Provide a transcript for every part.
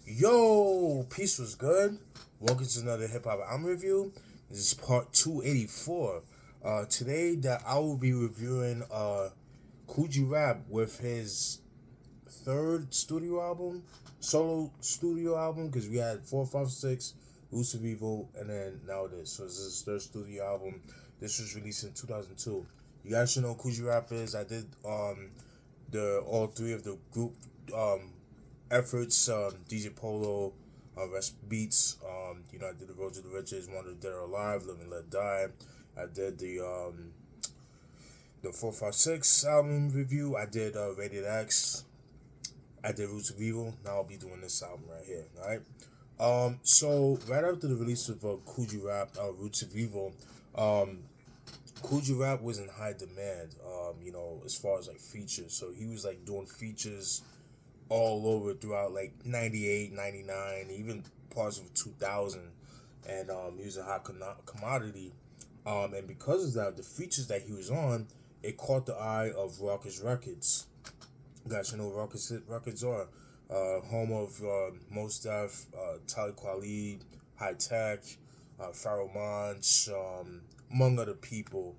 Yo, peace was good. Welcome to another hip hop album review. This is part 284. Today that I will be reviewing Kool Rap with his third studio album, solo studio album, because we had 456, Roots of Evil, and then now this. So this is his third studio album. This was released in 2002. You guys should know who Kool Rap is. I did the all three of the group efforts, DJ Polo, Rest Beats. I did the Road to the Riches, Wonder Dead or Alive, Live and Let Die. I did the 456 album review. I did Rated X. I did Roots of Evil. Now I'll be doing this album right here. All right. So right after the release of Kool Rap, Roots of Evil, Kool Rap was in high demand. As far as like features, so he was like doing features all over throughout like 98, 99, even parts of 2000, and he was a hot commodity. And because of that, the features that he was on, it caught the eye of Ruckus Records. You guys know what Ruckus Records are. Home of Mos Def, Talib Kweli, High Tech, Pharoah Monch, among other people.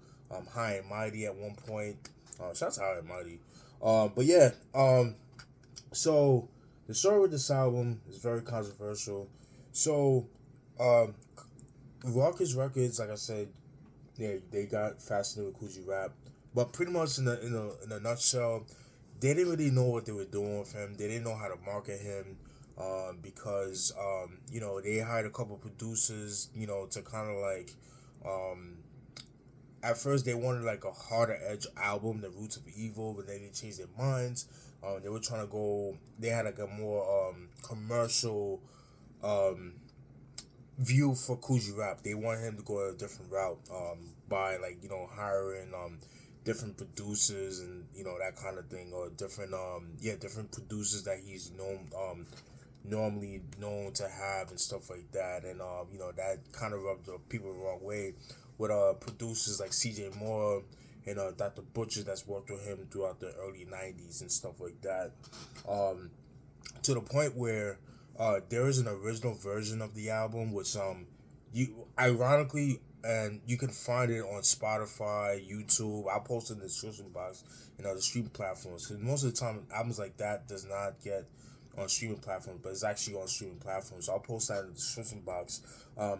High and Mighty at one point. Shout out to High and Mighty. But yeah, so the story with this album is very controversial. So, Ruckus Records, like I said, yeah, they got fascinated with Kool Rap, but pretty much in a nutshell, they didn't really know what they were doing with him. They didn't know how to market him, because they hired a couple producers, to kind of like, at first they wanted like a harder edge album, The Roots of Evil, but then they changed their minds. They were trying to go. They had like a more commercial view for Kool Rap. They wanted him to go a different route, by like hiring different producers and that kind of thing, or different producers that he's normally known to have and stuff like that. And that kind of rubbed the people the wrong way with producers like CJ Moore and Dr. Butcher that's worked with him throughout the early 90s and stuff like that. To the point where there is an original version of the album, which you ironically, and you can find it on Spotify, YouTube. I'll post it in the description box and the streaming platforms. Because most of the time, albums like that does not get on streaming platforms, but it's actually on streaming platforms. So I'll post that in the description box.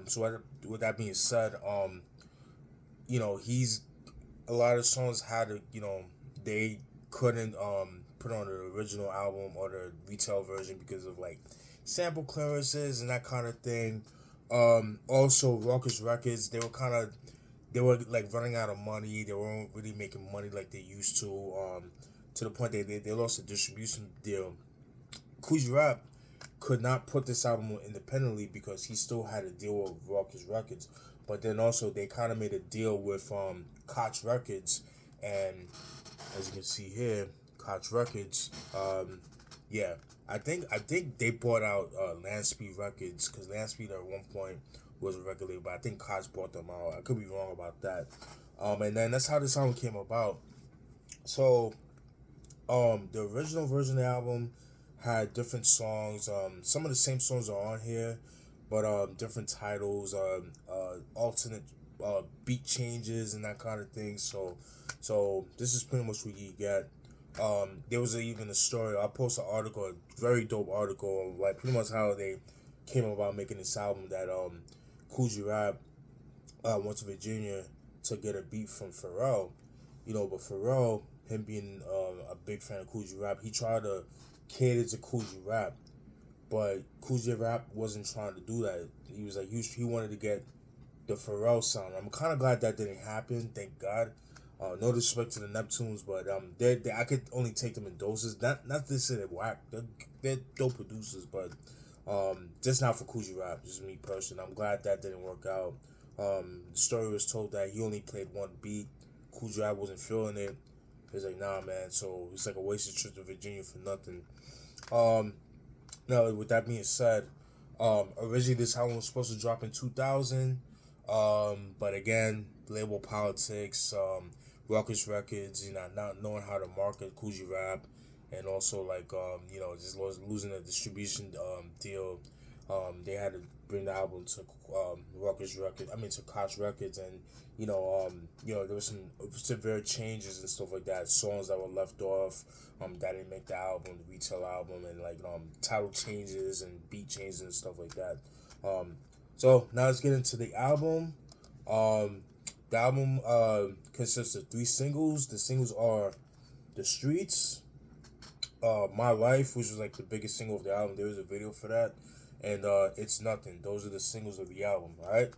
So with that being said, he's a lot of songs had to, they couldn't put on the original album or the retail version because of like sample clearances and that kind of thing. Also, Ruckus Records, they were like running out of money. They weren't really making money like they used to the point they lost a distribution deal. Kool Rap could not put this album independently because he still had a deal with Ruckus Records. But then also they kind of made a deal with Koch Records, and as you can see here, Koch Records, yeah, I think they bought out Landspeed Records, because Landspeed at one point was a record label, but I think Koch bought them out. I could be wrong about that. And then that's how this album came about. So, the original version of the album had different songs. Some of the same songs are on here, but different titles, alternate beat changes and that kind of thing. So this is pretty much what you get. There was even a story. I posted an article, a very dope article, like pretty much how they came about making this album. That Kool Rap went to Virginia to get a beat from Pharrell, but Pharrell, him being a big fan of Kool Rap, he tried to cater to Kool Rap, but Kool Rap wasn't trying to do that. He was like, he wanted to get the Pharrell sound. I'm kind of glad that didn't happen. Thank God. No disrespect to the Neptunes, but I could only take them in doses. Not to say they're whack. They're dope producers, but just not for Kool Rap. Just me personally. I'm glad that didn't work out. The story was told that he only played one beat. Kool Rap wasn't feeling it. He's like, nah, man. So it's like a wasted trip to Virginia for nothing. Now, with that being said, originally this album was supposed to drop in 2000, but again, label politics, Ruckus Records, not knowing how to market Kool Rap, and also like just losing a distribution deal. They had to bring the album to to Koch Records, and there was some severe changes and stuff like that. Songs that were left off, that didn't make the album, the retail album, and like title changes and beat changes and stuff like that. So now let's get into the album. The album consists of 3 singles. The singles are "The Streets," "My Life," which was like the biggest single of the album. There was a video for that, and "It's Nothing." Those are the singles of the album. All right.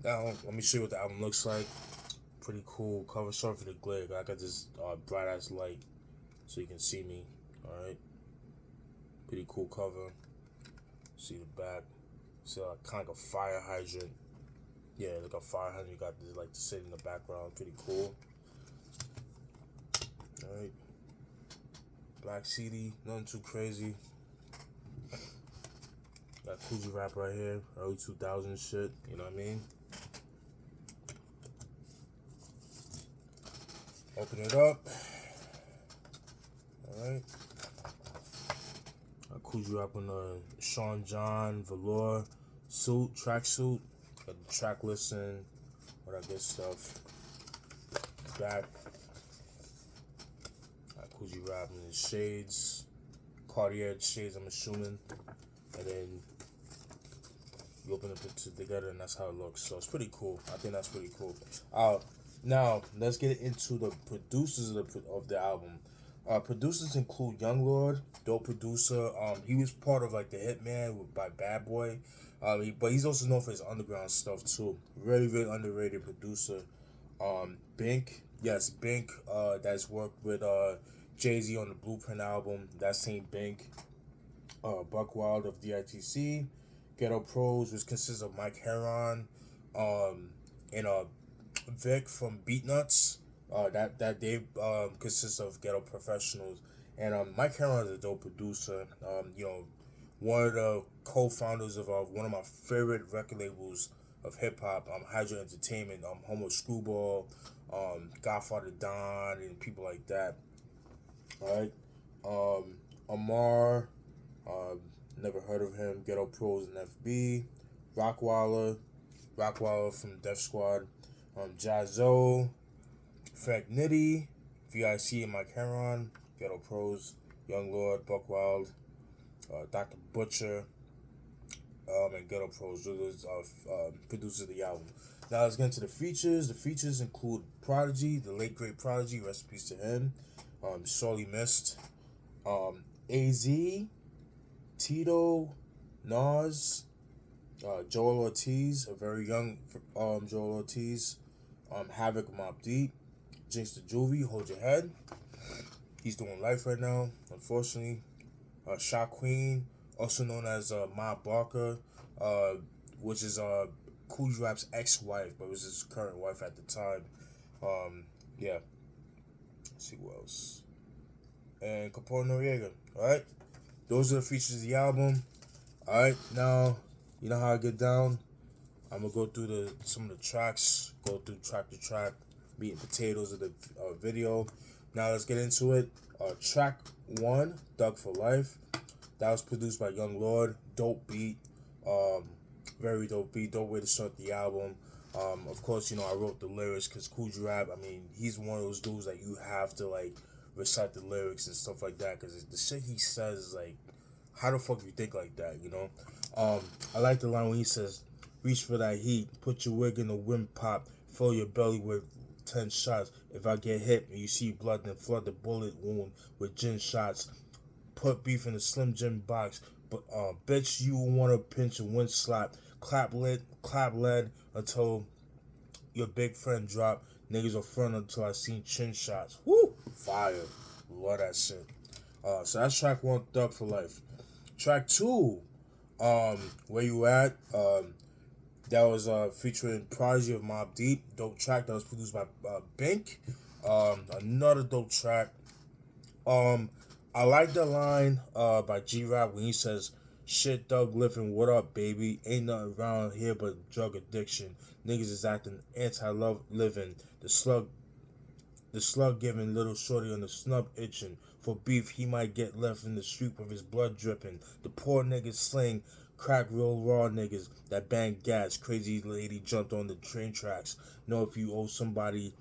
Now let me show you what the album looks like. Pretty cool cover. Sorry for the glare. I got this bright ass light, so you can see me. All right. Pretty cool cover. See the back. See kind of like a fire hydrant. Yeah, like a fire hydrant. You got this like the city in the background. Pretty cool. All right. Black CD. Nothing too crazy. Got Kool rap right here. Early 2000 shit. You know what I mean? Open it up. Alright. Kool rap on the Sean John velour suit, tracksuit. Got the track listing, all that good stuff. Back. Kool rap in his shades. Cartier shades, I'm assuming. And then you open it together, and that's how it looks. So it's pretty cool. I think that's pretty cool. Now let's get into the producers of the album. Producers include Young Lord, dope producer. He was part of like the Hitman by Bad Boy. But he's also known for his underground stuff too. Very, very underrated producer. Bink, yes, Bink. That's worked with Jay-Z on the Blueprint album. That same Bink. Buck Wild of DITC. Ghetto Pros, which consists of Mike Heron, and Vic from Beatnuts. That they consists of Ghetto Professionals, and Mike Heron is a dope producer. One of the co-founders of one of my favorite record labels of hip hop, Hydra Entertainment, Homo Screwball, Godfather Don, and people like that. All right, Amar. Never heard of him. Ghetto Pros and FB. Rockwaller from Def Squad. Jazzo. Frank Nitty. VIC and Mike Heron. Ghetto Pros. Young Lord. Buck Wild. Dr. Butcher. And Ghetto Pros. Those producers of the album. Now let's get into the features. The features include Prodigy, the late great Prodigy. Rest in peace to him. Sorely missed. AZ. Tito, Nas, Joel Ortiz, a very young Joel Ortiz, Havoc, Mobb Deep, Jinx the Juvie, Hold Your Head. He's doing life right now, unfortunately. Shot Queen, also known as Ma Barker, which is Kool Rap's ex-wife, but was his current wife at the time. Yeah. Let's see what else. And Capone Noriega, alright? Those are the features of the album. Alright, now, you know how I get down? I'm going to go through some of the tracks, go through track to track, meat and potatoes of the video. Now let's get into it. Track 1, Thug for Life. That was produced by Young Lord. Dope beat. Very dope beat. Dope way to start the album. Of course, I wrote the lyrics because Kool Rap, he's one of those dudes that you have to, like, recite the lyrics and stuff like that, because the shit he says is like, how the fuck you think like that, I like the line when he says, reach for that heat, put your wig in the wind pop, fill your belly with 10 shots. If I get hit and you see blood, then flood the bullet wound with gin shots. Put beef in a Slim Jim box, but bitch, you wanna pinch a wind slap. Clap lead until your big friend drop. Niggas will front until I seen chin shots. Woo! Fire. Love that shit. So that's track 1, Thug for Life. Track 2, Where You At? That was featuring Prodigy of Mobb Deep. Dope track that was produced by Bink. Another dope track. I like the line by G-Rap when he says, shit, Thug living, what up, baby? Ain't nothing around here but drug addiction. Niggas is acting anti-love living. The slug giving little shorty on the snub itching. For beef, he might get left in the street with his blood dripping. The poor niggas sling crack real raw niggas that bang gas. Crazy lady jumped on the train tracks. Know if you owe somebody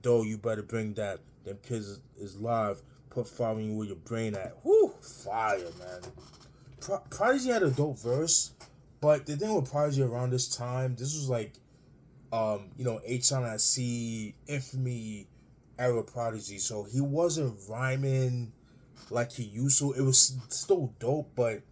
dough, you better bring that. Them kids is live. Put fire in you where your brain at. Whoo, fire, man. Prodigy had a dope verse, but the thing with Prodigy around this time, this was like, HNIC, Infamy era Prodigy, so he wasn't rhyming like he used to. It was still dope, but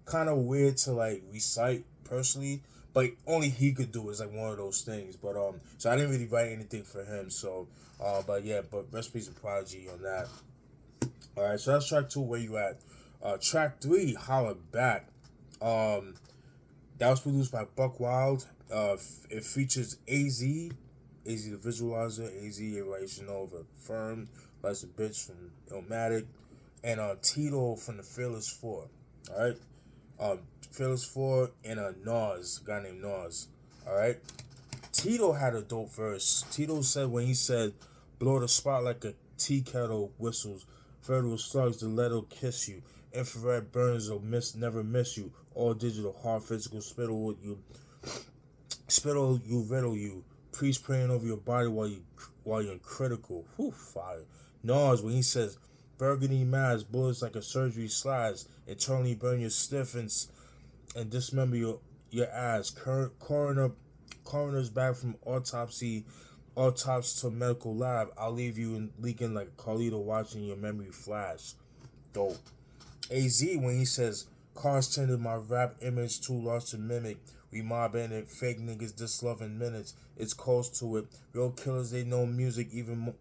kind of weird to like recite personally. But only he could do it. It's like one of those things. But so I didn't really write anything for him. So, but rest in peace to Prodigy on that. All right, so that's track 2. Where you at? Track 3, Holla Back. That was produced by Buck Wild. It features AZ the Visualizer, AZ, everybody should know of a Firm, Life's a Bitch from Illmatic, and Tito from the Fearless Four. Alright? Fearless Four and Nas, a guy named Nas. Alright? Tito had a dope verse. Tito said when he said, blow the spot like a tea kettle whistles, federal slugs, the lead'll kiss you, infrared burns will never miss you, all digital, hard physical, spittle you riddle you, priest praying over your body while you're critical. Whew, fire. Nas, when he says, burgundy mask, bullets like a surgery slides, internally burn your stiffness and dismember your ass. Coroner's back from autopsy to medical lab. I'll leave you leaking like a Carlito watching your memory flash. Dope. AZ, when he says, cars tended my rap image too large to mimic. We mobbing it, fake niggas disloving minutes. It's close to it. Real killers, they know music. Even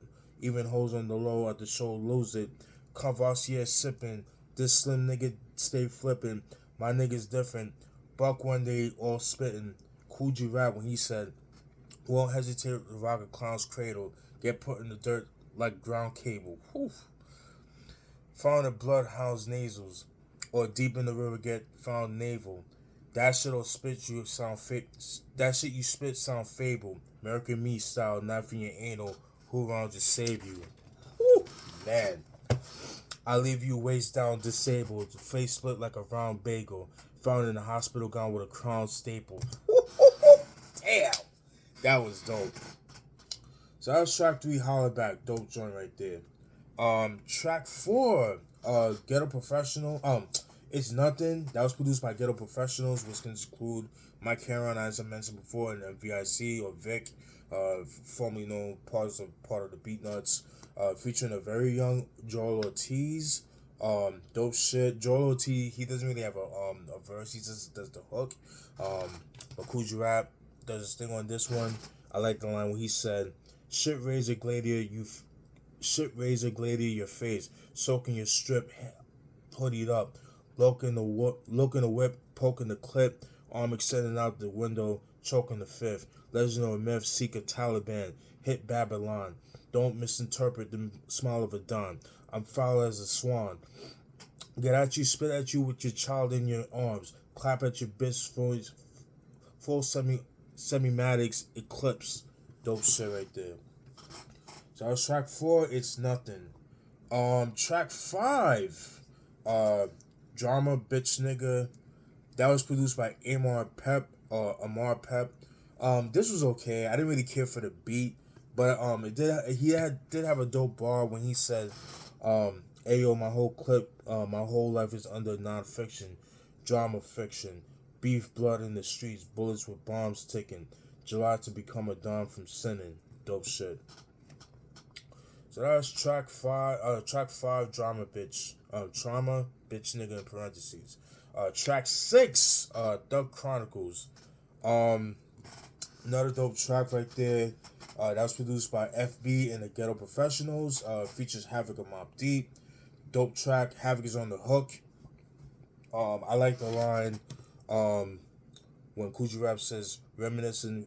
hoes on the low at the show lose it. Cavassier sipping. This slim nigga stay flipping. My niggas different. Buck one day all spitting. Kool rap when he said, won't hesitate to rock a clown's cradle. Get put in the dirt like ground cable. Whew. Found in bloodhound's nasals. Or deep in the river get found navel. That shit'll spit you that shit you spit sound fable. American me style, not for your anal. Who around to save you? Woo, man. I leave you waist down disabled, face split like a round bagel. Found in the hospital gown with a crown staple. Damn, that was dope. So that was track 3, Holla Back, dope joint right there. Track 4, Ghetto Professional. It's Nothing. That was produced by Ghetto Professionals, which can include Mike Heron, as I mentioned before, and VIC or Vic, formerly known part of the Beatnuts, featuring a very young Joel Ortiz. Dope shit. Joel Ortiz, he doesn't really have a verse. He just does the hook. But Kool Rap does his thing on this one. I like the line where he said, "Shit razor gladiator, your face, soaking your strip, hoodied up." Look in the whip, poking the clip, arm extending out the window, choking the fifth. Legend or myth, seek a Taliban, hit Babylon. Don't misinterpret the smile of a Don. I'm foul as a swan. Get at you, spit at you with your child in your arms. Clap at your bitch full semimatics eclipse. Dope shit right there. So that was track 4, It's Nothing. Track 5, Drama Bitch Nigga. That was produced by Amar Pep. This was okay. I didn't really care for the beat, but he did have a dope bar when he said, "Ayo, my whole life is under nonfiction, drama fiction, beef, blood in the streets, bullets with bombs ticking, July to become a Don from sinning." Dope shit. So that was track 5, Drama Bitch. Trauma Bitch Nigga in parentheses. Track 6, Thug Chronicles. Another dope track right there. That was produced by FB and the Ghetto Professionals. Features Havoc and Mobb Deep. Dope track. Havoc is on the hook. I like the line when Kool Rap says, reminiscing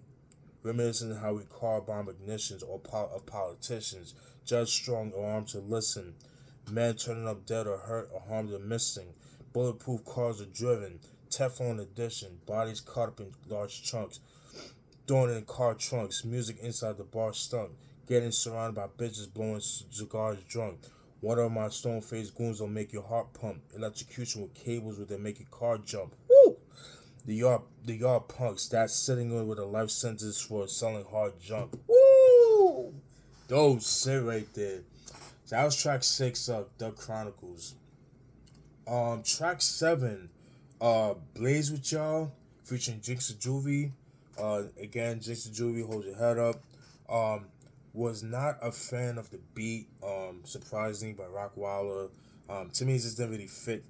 how we car bomb ignitions of politicians. Judge strong arm to listen. Men turning up dead or hurt or harmed or missing. Bulletproof cars are driven. Teflon edition. Bodies cut up in large chunks. Thrown in car trunks. Music inside the bar stunk. Getting surrounded by bitches blowing cigars drunk. One of my stone-faced goons will make your heart pump. Electrocution with cables will then make your car jump. Woo! The yard punks that's sitting in with a life sentence for selling hard junk. Woo! Dope shit right there. So that was track 6 of Duck Chronicles. Track 7, Blaze with Y'all, featuring Jinx and Juvie. Again, Jinx and Juvie, hold your head up. Was not a fan of the beat, surprising by Rockwaller. To me, it just didn't really fit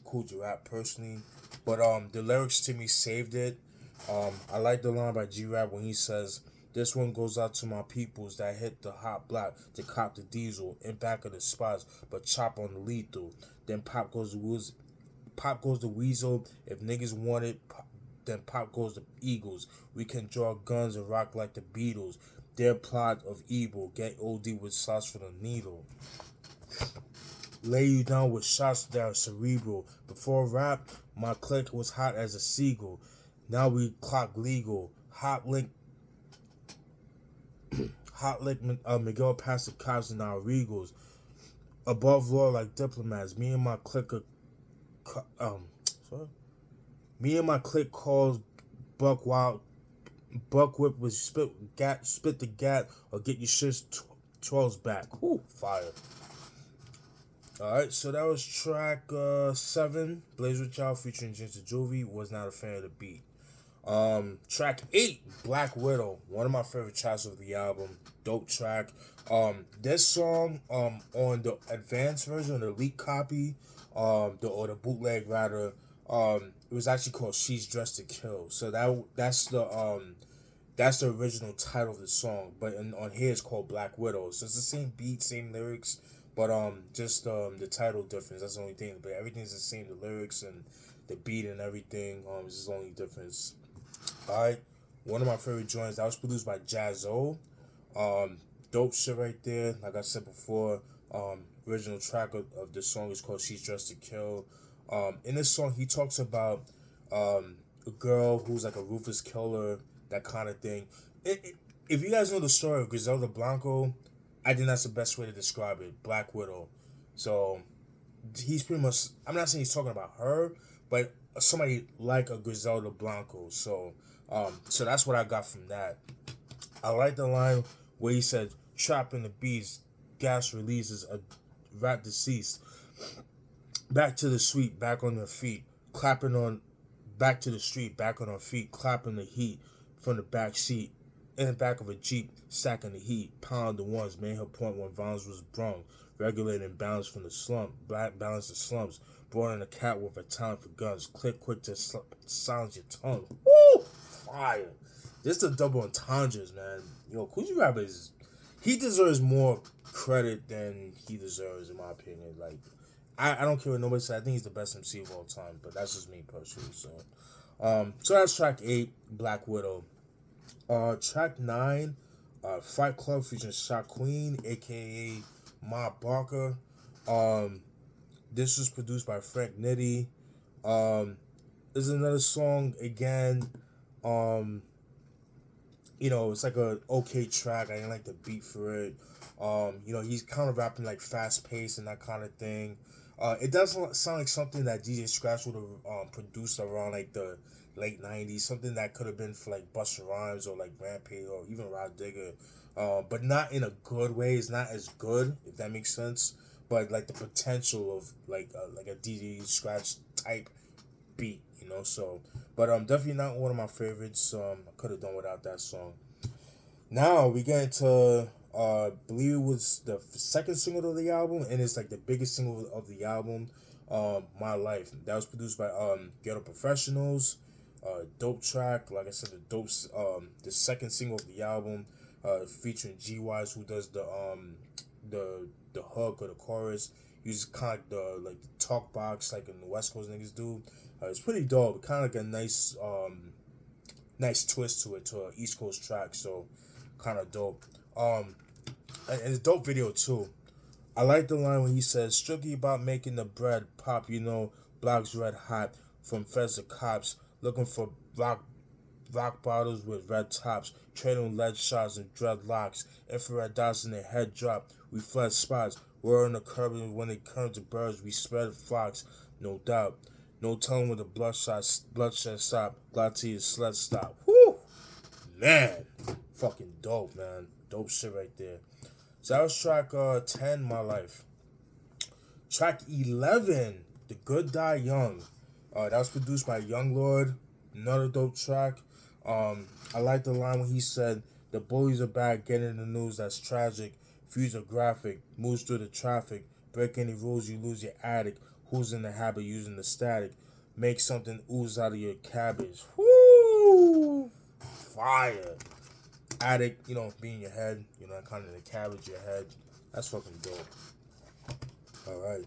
Kool Rap personally. But the lyrics to me saved it. I like the line by G-Rap when he says, "This one goes out to my peoples that hit the hot block to cop the diesel in back of the spots, but chop on the lethal. Then pop goes the weasel. If niggas want it, then pop goes the Eagles. We can draw guns and rock like the Beatles. Their plot of evil, get OD with sauce for the needle. Lay you down with shots that are cerebral. Before rap, my clique was hot as a seagull. Now we clock legal. Hot lick, Miguel past the cops and our regals. Above law like diplomats. Me and my clique Me and my clique calls Buck Wild. Buck Whip was spit the gat, or get your shit 12s back. Whoo, fire. Alright, so that was track 7, Blaze with Y'all featuring Ginger Juvie. Was not a fan of the beat. Track 8, Black Widow, one of my favorite tracks of the album. Dope track. This song on the advanced version, the leaked copy, or the bootleg rather, it was actually called She's Dressed to Kill. So that's the original title of the song, but on here it's called Black Widow. So it's the same beat, same lyrics, but just the title difference. That's the only thing. But everything's the same. The lyrics and the beat and everything is just the only difference. All right, one of my favorite joints that was produced by Jazzo. Dope shit right there. Like I said before, original track of this song is called She's Dressed to Kill. In this song, he talks about a girl who's like a ruthless killer, that kind of thing. If you guys know the story of Griselda Blanco, I think that's the best way to describe it. Black Widow. So he's pretty much, I'm not saying he's talking about her, but somebody like a Griselda Blanco. So that's what I got from that. I like the line where he said, "Trapping the beast, gas releases a rat deceased. Back to the suite, back on their feet, clapping on, back to the street, back on our feet, clapping the heat from the back seat, in the back of a Jeep, stacking the heat, pound the ones, made her point when violence was brung, regulating balance from the slump, balance the slumps, brought in a cat with a talent for guns, click quick to silence your tongue." Woo! Fire. This the double entendres, man. Yo, Kool Rap he deserves more credit than he deserves, in my opinion. Like, I don't care what nobody says. I think he's the best MC of all time, but that's just me personally. So that's track 8, Black Widow. Track 9, Fight Club featuring Shot Queen, aka Ma Barker. This was produced by Frank Nitty. This is another song again. It's like a okay track. I didn't like the beat for it. He's kind of rapping like fast paced and that kind of thing. It doesn't sound like something that DJ Scratch would have produced around like the late 90s. Something that could have been for like Busta Rhymes or like Rampage or even Rod Digger. But not in a good way. It's not as good, if that makes sense. But like the potential of like a DJ Scratch type beat, so. But definitely not one of my favorites. I could have done without that song. Now we get into believe it was the second single of the album, and it's like the biggest single of the album, My Life. That was produced by Ghetto Professionals. Dope track, like I said, the second single of the album, featuring G Wise, who does the hook or the chorus. Uses kind of like the talk box like in the West Coast niggas do. It's pretty dope. Kind of like a nice twist to it, to an East Coast track. So kind of dope. And it's a dope video too. I like the line when he says, "Strictly about making the bread pop, blocks red hot, from feds to cops, looking for rock bottles with red tops, trading lead shots and dreadlocks, infrared dots in their head drop, we fled spots, We're on the curb, and when they turn to birds, we spread flocks, no doubt. No telling when the bloodshed stop. Glad to your sled stop. Woo! Man. Fucking dope, man. Dope shit right there. So that was track 10, My Life. Track 11, The Good Die Young. That was produced by Young Lord. Another dope track. I like the line when he said, "The bullies are back, getting the news that's tragic. Views are graphic, moves through the traffic. Break any rules, you lose your attic. Who's in the habit using the static? Make something ooze out of your cabbage." Woo! Fire. Attic, being your head, kind of the cabbage, your head. That's fucking dope. Alright.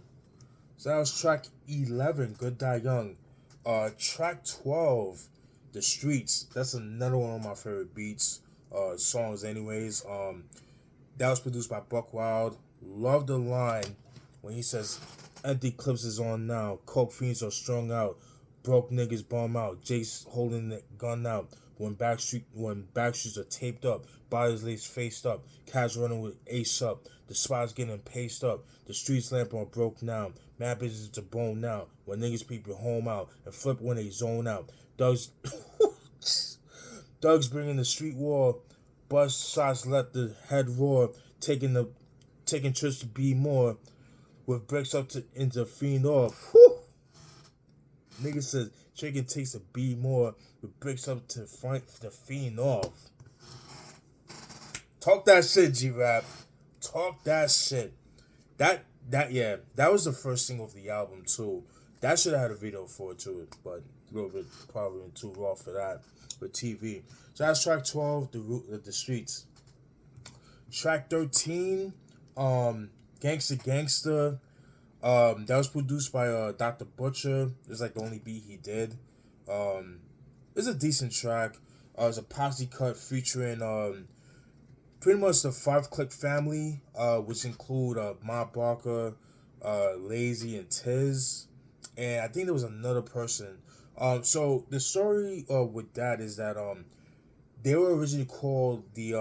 So that was track 11, Good Die Young. Track 12, The Streets. That's another one of my favorite beats, songs anyways. That was produced by Buck Wild. Love the line when he says, "Empty clips is on now. Coke fiends are strung out. Broke niggas bum out. Jace holding the gun out. When backstreets are taped up, bodies laid faced up, cats running with ace up, the spots getting paced up, the streets lamp on broke now, mad bitches to bone now, when niggas peep your home out, and flip when they zone out. Doug's bringing the street war, bust shots let the head roar, taking trips to be more, with bricks up to into fiend off. Whew. Nigga says chicken takes a B more with bricks up to fight the fiend off. Talk that shit, G-Rap. Talk that shit. That was the first single of the album too. That should have had a video for it too, but a little bit probably too raw for that with TV. So that's track 12, The Streets. Track 13, Gangsta. That was produced by Dr. Butcher. It's like the only beat he did. It's a decent track. It's a posse cut featuring pretty much the 5 Click family, which include Ma Barker, Lazy, and Tiz. And I think there was another person. So the story with that is that they were originally called the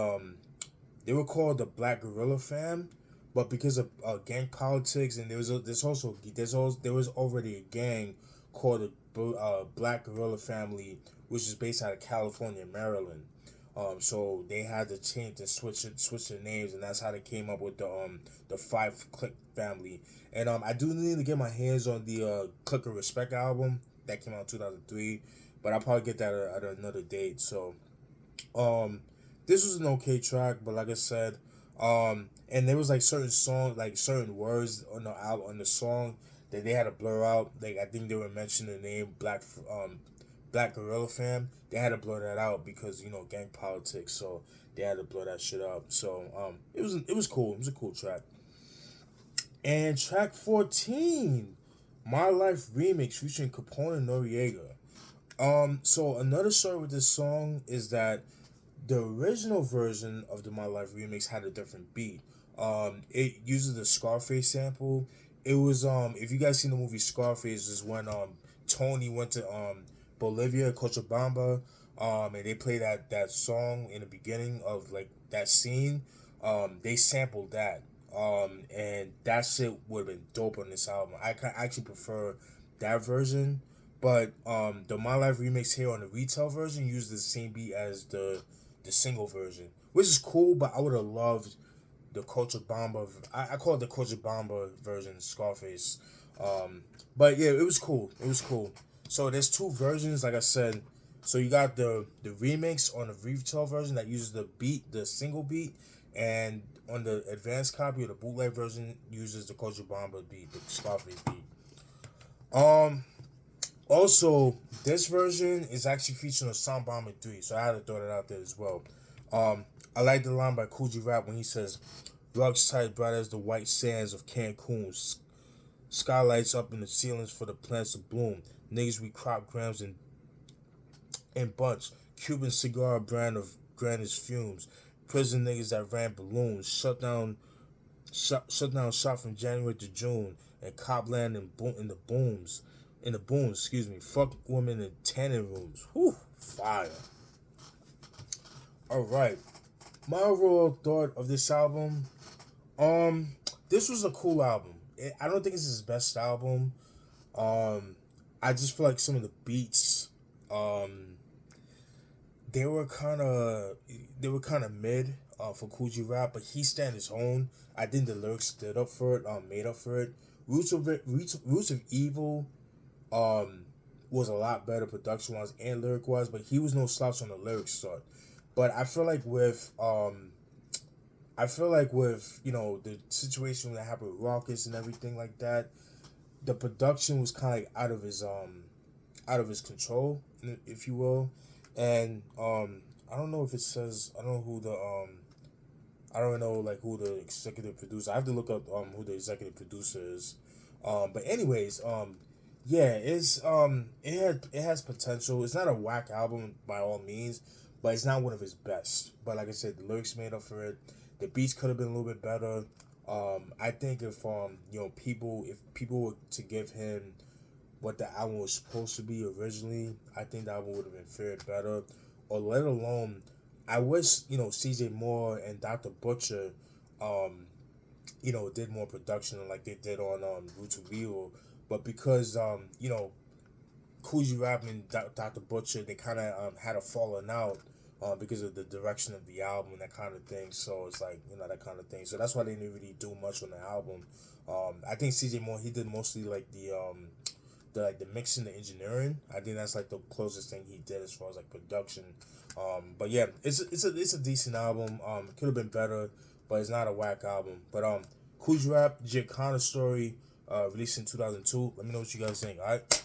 Black Gorilla Fam. But because of gang politics, and there was already a gang called the Black Gorilla Family, which is based out of California, Maryland. So they had to change and switch their names, and that's how they came up with the 5 Click family. And I do need to get my hands on the Click of Respect album that came out in 2003, but I'll probably get that at another date. So this was an okay track, but like I said, and there was like certain words on the album, on the song, that they had to blur out. Like I think they were mentioning the name Black Gorilla Fam. They had to blur that out because gang politics. So they had to blur that shit up. So it was cool. It was a cool track. And track 14, My Life Remix featuring Capone and Noriega. So another story with this song is that the original version of the My Life remix had a different beat. It uses the Scarface sample. It was if you guys seen the movie Scarface, is when Tony went to Bolivia, Cochabamba, and they played that song in the beginning of like that scene. They sampled that. And that shit would have been dope on this album. I actually prefer that version. But the My Life remix here on the retail version uses the same beat as the single version, which is cool, but I would have loved the Cochabamba. I call it the Cochabamba version, Scarface. But yeah, it was cool. It was cool. So there's 2 versions, like I said. So you got the remix on the retail version that uses the single beat, and on the advanced copy or the bootleg version uses the Cochabamba beat, the Scarface beat. Also, this version is actually featured on Sound Bomber 3, so I had to throw that out there as well. I like the line by Kool Rap when he says, "Rugs tight, bright as the white sands of Cancun. Skylights up in the ceilings for the plants to bloom. Niggas we crop grams in bunch. Cuban cigar brand of grandest fumes. Prison niggas that ran balloons. Shut down shop from January to June. And Copland in the booms. Fuck women in tanning rooms. Whew, fire. Alright. My overall thought of this album, this was a cool album. I don't think it's his best album. Um, I just feel like some of the beats, um, they were kind of mid for Coogee Rap, but he stand his own. I think the lyrics stood up for it, made up for it. Roots of Evil, um, was a lot better production wise and lyric wise, but he was no slouch on the lyrics side. But I feel like with the situation that happened with Raucus and everything like that, the production was kind of like out of his control, if you will, and I don't know if it says I don't know who the I don't know like who the executive producer. I have to look up who the executive producer is, but anyways yeah, it has potential. It's not a whack album by all means, but it's not one of his best. But like I said, the lyrics made up for it. The beats could have been a little bit better. I think if people were to give him what the album was supposed to be originally, I think the album would have been fared better. Or let alone, I wish CJ Moore and Dr. Butcher, um, did more production like they did on Roots of Evil. But because Coogee Rap and Dr. Butcher, they kind of had a falling out because of the direction of the album and that kind of thing. So it's like that kind of thing. So that's why they didn't really do much on the album. I think CJ Moore, he did mostly like the mixing, the engineering. I think that's like the closest thing he did as far as like production. But yeah, it's a decent album. It could have been better, but it's not a whack album. But Coogee Rap, Giacana Story, released in 2002. Let me know what you guys think. All right.